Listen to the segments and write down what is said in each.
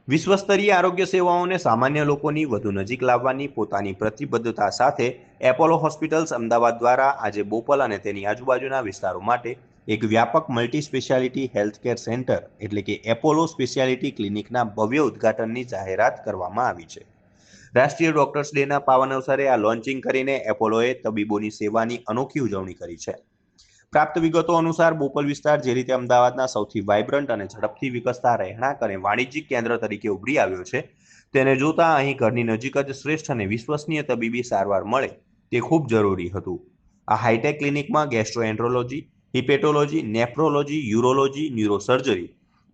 વિશ્વસ્તરીય આરોગ્ય સેવાઓને સામાન્ય લોકોની વધુ નજીક લાવવાની પોતાની પ્રતિબદ્ધતા સાથે એપોલો હોસ્પિટલ્સ અમદાવાદ દ્વારા આજે બોપલ અને તેની આજુબાજુના વિસ્તારો માટે એક વ્યાપક મલ્ટી સ્પેશિયાલિટી હેલ્થકેર સેન્ટર એટલે કે એપોલો સ્પેશિયાલિટી ક્લિનિકના ભવ્ય ઉદ્ઘાટનની જાહેરાત કરવામાં આવી છે. રાષ્ટ્રીય ડોક્ટર્સ ડેના પાવન અવસરે આ લોન્ચિંગ કરીને એપોલોએ તબીબોની સેવાની અનોખી ઉજવણી કરી છે. પ્રાપ્ત વિગતો અનુસાર બોપલ વિસ્તાર જે રીતે અમદાવાદના સૌથી વાઇબ્રન્ટ અને ઝડપથી વિકસતા રહેણાંક અને વાણિજ્યિક કેન્દ્ર તરીકે ઉભરી આવ્યો છે, તેને જોતા અહીં ઘરની નજીક જ શ્રેષ્ઠ અને વિશ્વસનીય તબીબી સારવાર મળે તે ખૂબ જરૂરી હતું. આ હાઈટેક ક્લિનિકમાં gastroenterology, hepatology, nephrology, urology, neurosurgery,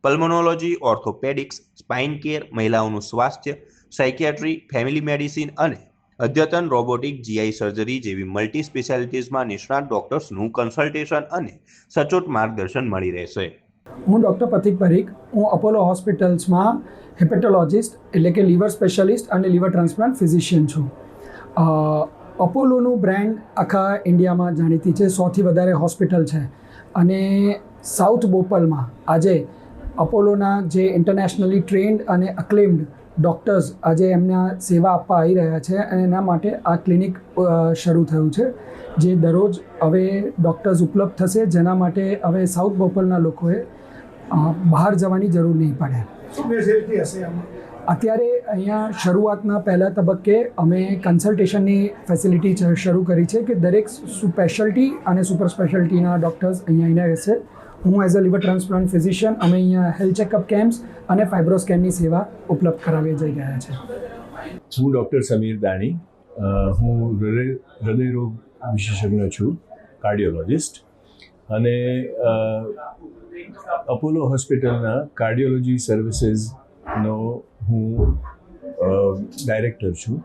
pulmonology, orthopaedics, spine care, મહિલાઓનું સ્વાસ્થ્ય, સાયકિયાટ્રી, ફેમિલી મેડિસિન અને અદ્યતન રોબોટિક જીઆઈ સર્જરી જેવી મલ્ટી સ્પેશિયાલિટીઝમાં નિષ્ણાત ડોક્ટર્સનું કન્સલ્ટેશન અને સચોટ માર્ગદર્શન મળી રહેશે. હું ડૉક્ટર પ્રતિક પરીખ, હું અપોલો હોસ્પિટલ્સમાં હેપેટોલોજિસ્ટ એટલે કે લીવર સ્પેશિયાલિસ્ટ અને લીવર ટ્રાન્સપ્લાન્ટ ફિઝિશિયન છું. અપોલોનું બ્રાન્ડ આખા ઇન્ડિયામાં જાણીતી છે, 100થી વધારે હોસ્પિટલ છે અને સાઉથ બોપલમાં આજે અપોલોના જે ઇન્ટરનેશનલી ટ્રેન્ડ અને અક્લેમ્ડ ડૉક્ટર્સ આજે એમના સેવા આપવા આવી રહ્યા છે અને એના માટે આ ક્લિનિક શરૂ થયું છે, જે દરરોજ હવે ડૉક્ટર્સ ઉપલબ્ધ થશે, જેના માટે હવે સાઉથ બોપલના લોકોએ બહાર જવાની જરૂર નહીં પડે. શું ફેસિલિટી હશે આમાં? અત્યારે અહીંયા શરૂઆતના પહેલા તબક્કે અમે કન્સલ્ટેશનની ફેસિલિટી શરૂ કરી છે કે દરેક સ્પેશિયાલિટી અને સુપર સ્પેશિયાલિટીના ડૉક્ટર્સ અહીંયા રહેશે. હું as a liver transplant physician અમે અહીંયા હેલ્થ ચેકઅપ કેમ્પ્સ અને ફાઇબ્રોસ્કેનની સેવા ઉપલબ્ધ કરાવી જઈ રહ્યા છે. હું ડૉક્ટર સમીર દાણી, હું હૃદયરોગ વિશેષજ્ઞ છું, કાર્ડિયોલોજિસ્ટ, અને અપોલો હોસ્પિટલના કાર્ડિયોલોજી સર્વિસીસનો હું ડાયરેક્ટર છું.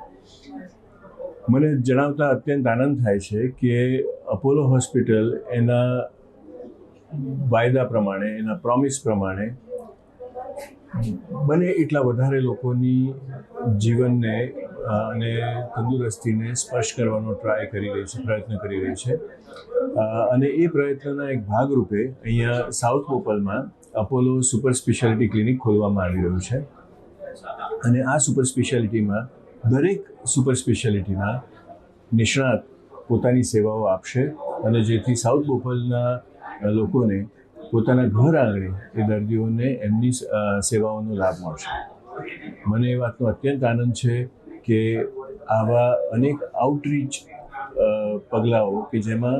મને જણાવતા અત્યંત આનંદ થાય છે કે અપોલો હોસ્પિટલ એના વાયદા પ્રમાણે, એના પ્રોમિસ પ્રમાણે બને એટલા વધારે લોકોની જીવનને અને તંદુરસ્તીને સ્પર્શ કરવાનો પ્રયત્ન કરી રહી છે. અને એ પ્રયત્નના એક ભાગરૂપે અહીંયા સાઉથ બોપલમાં અપોલો સુપર સ્પેશિયાલિટી ક્લિનિક ખોલવામાં આવી રહ્યું છે. અને આ સુપર સ્પેશિયાલિટીમાં દરેક સુપર સ્પેશિયાલિટીના નિષ્ણાત પોતાની સેવાઓ આપશે અને જેથી સાઉથ બોપલના લોકોને પોતાના ઘર આંગણે એ દર્દીઓને એમની સેવાઓનો લાભ મળશે. મને એ વાતનો અત્યંત આનંદ છે કે આવા અનેક આઉટરીચ પગલાઓ કે જેમાં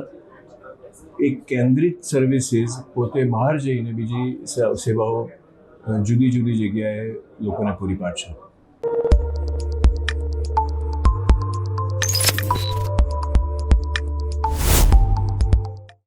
એક કેન્દ્રિત સર્વિસીસ પોતે બહાર જઈને બીજી સેવાઓ જુદી જુદી જગ્યાએ લોકોને પૂરી પાડશે.